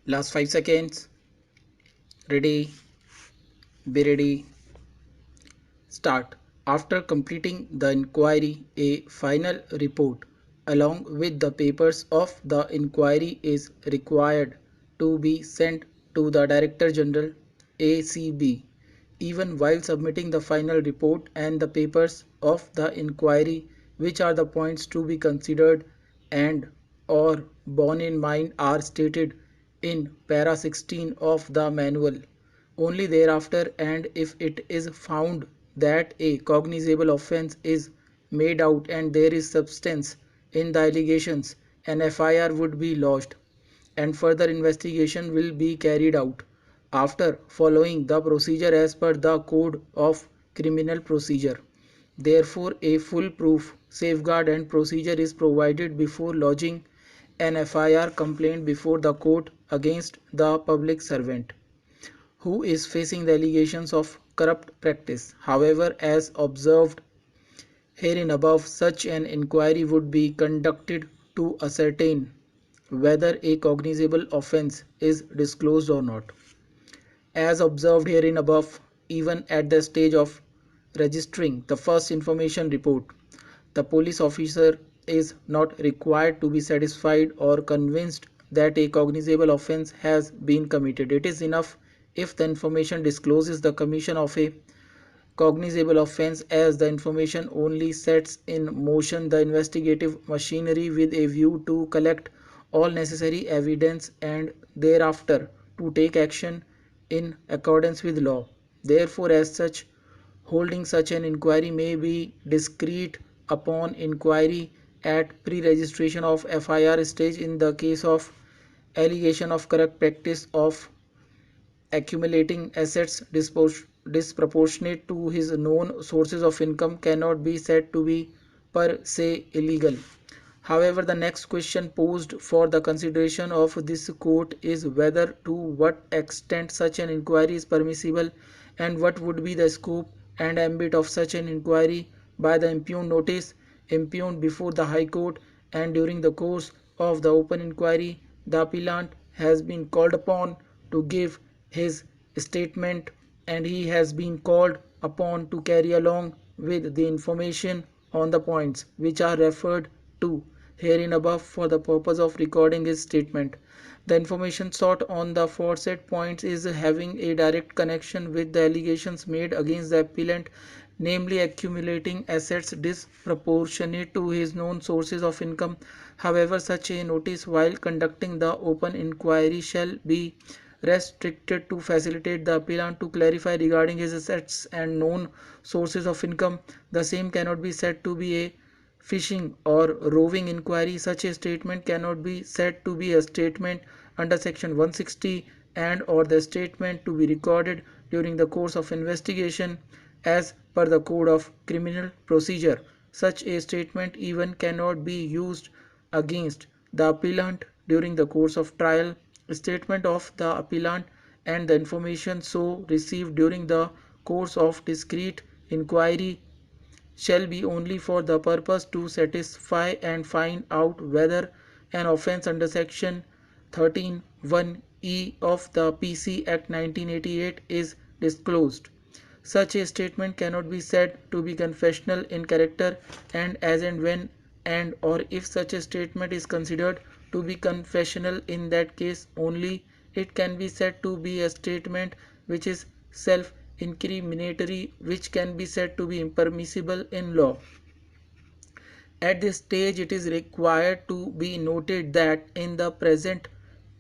Last 5 seconds. Ready, be ready, start. After completing the inquiry, a final report along with the papers of the inquiry is required to be sent to the Director General ACB. Even while submitting the final report and the papers of the inquiry, which are the points to be considered and or borne in mind are stated in para 16 of the manual. Only thereafter, and if it is found that a cognizable offence is made out and there is substance in the allegations, an FIR would be lodged and further investigation will be carried out after following the procedure as per the Code of Criminal Procedure. Therefore, a foolproof safeguard and procedure is provided before lodging an FIR complaint before the court against the public servant who is facing the allegations of corrupt practice. However, as observed herein above, such an inquiry would be conducted to ascertain whether a cognizable offence is disclosed or not. As observed herein above, even at the stage of registering the first information report, the police officer is not required to be satisfied or convinced that a cognizable offence has been committed. It is enough if the information discloses the commission of a cognizable offence, as the information only sets in motion the investigative machinery with a view to collect all necessary evidence and thereafter to take action in accordance with law. Therefore, as such, holding such an inquiry may be discreet upon inquiry at pre-registration of FIR stage in the case of allegation of corrupt practice of accumulating assets disproportionate to his known sources of income cannot be said to be per se illegal. However, the next question posed for the consideration of this court is whether to what extent such an inquiry is permissible and what would be the scope and ambit of such an inquiry by the impugned notice impugned before the High Court, and during the course of the open inquiry the appellant has been called upon to give his statement and he has been called upon to carry along with the information on the points which are referred to herein above for the purpose of recording his statement. The information sought on the aforesaid points is having a direct connection with the allegations made against the appellant, namely accumulating assets disproportionate to his known sources of income. However, such a notice while conducting the open inquiry shall be restricted to facilitate the appellant to clarify regarding his assets and known sources of income. The same cannot be said to be a fishing or roving inquiry. Such a statement cannot be said to be a statement under section 160 and or the statement to be recorded during the course of investigation as per the Code of Criminal Procedure. Such a statement even cannot be used against the appellant during the course of trial. Statement of the appellant and the information so received during the course of discreet inquiry shall be only for the purpose to satisfy and find out whether an offence under section 13(1)(e) of the PC Act 1988 is disclosed. Such a statement cannot be said to be confessional in character, and as and when and or if such a statement is considered to be confessional, in that case only it can be said to be a statement which is self-incriminatory, which can be said to be impermissible in law. At this stage, it is required to be noted that in the present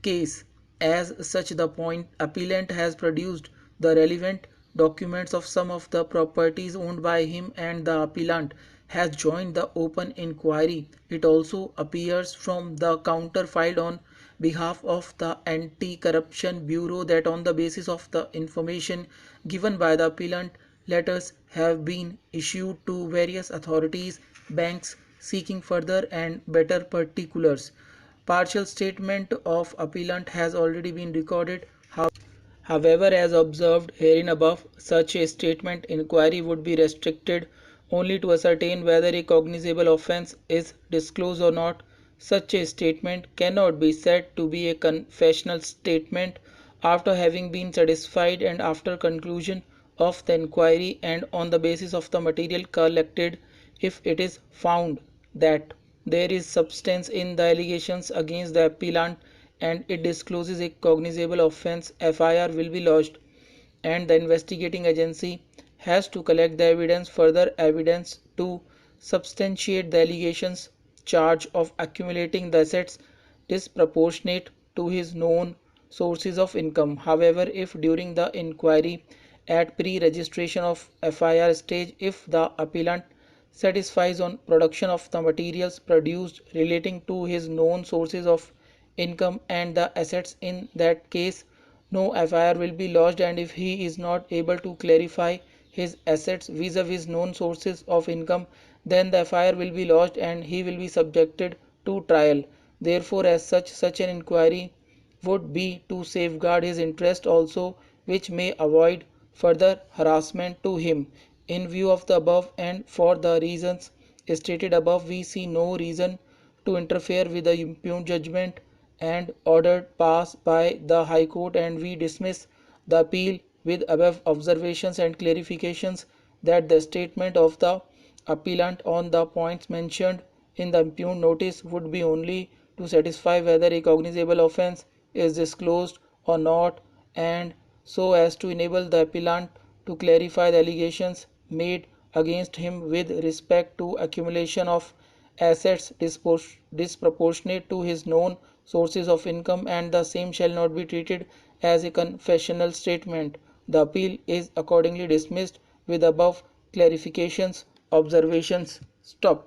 case, as such, the point appellant has produced the relevant documents of some of the properties owned by him and the appellant has joined the open inquiry. It also appears from the counter filed on behalf of the Anti-Corruption Bureau that on the basis of the information given by the appellant, letters have been issued to various authorities, banks, seeking further and better particulars. Partial statement of appellant has already been recorded. However, as observed herein above, such a statement inquiry would be restricted only to ascertain whether a cognizable offence is disclosed or not. Such a statement cannot be said to be a confessional statement after having been satisfied and after conclusion of the inquiry and on the basis of the material collected if it is found that there is substance in the allegations against the appellant and it discloses a cognizable offence. FIR will be lodged and the investigating agency has to collect the evidence, further evidence to substantiate the allegations charge of accumulating the assets disproportionate to his known sources of income. However, if during the inquiry at pre-registration of FIR stage, if the appellant satisfies on production of the materials produced relating to his known sources of income and the assets, in that case no FIR will be lodged, and if he is not able to clarify his assets vis-a-vis known sources of income, then the FIR will be lodged and he will be subjected to trial. Therefore, as such an inquiry would be to safeguard his interest also, which may avoid further harassment to him. In view of the above and for the reasons stated above, we see no reason to interfere with the impugned judgment and order passed by the High Court, and we dismiss the appeal with above observations and clarifications that the statement of the appellant on the points mentioned in the impugned notice would be only to satisfy whether a cognizable offence is disclosed or not, and so as to enable the appellant to clarify the allegations made against him with respect to accumulation of assets disproportionate to his known sources of income, and the same shall not be treated as a confessional statement. The appeal is accordingly dismissed with above clarifications. Observations. Stop.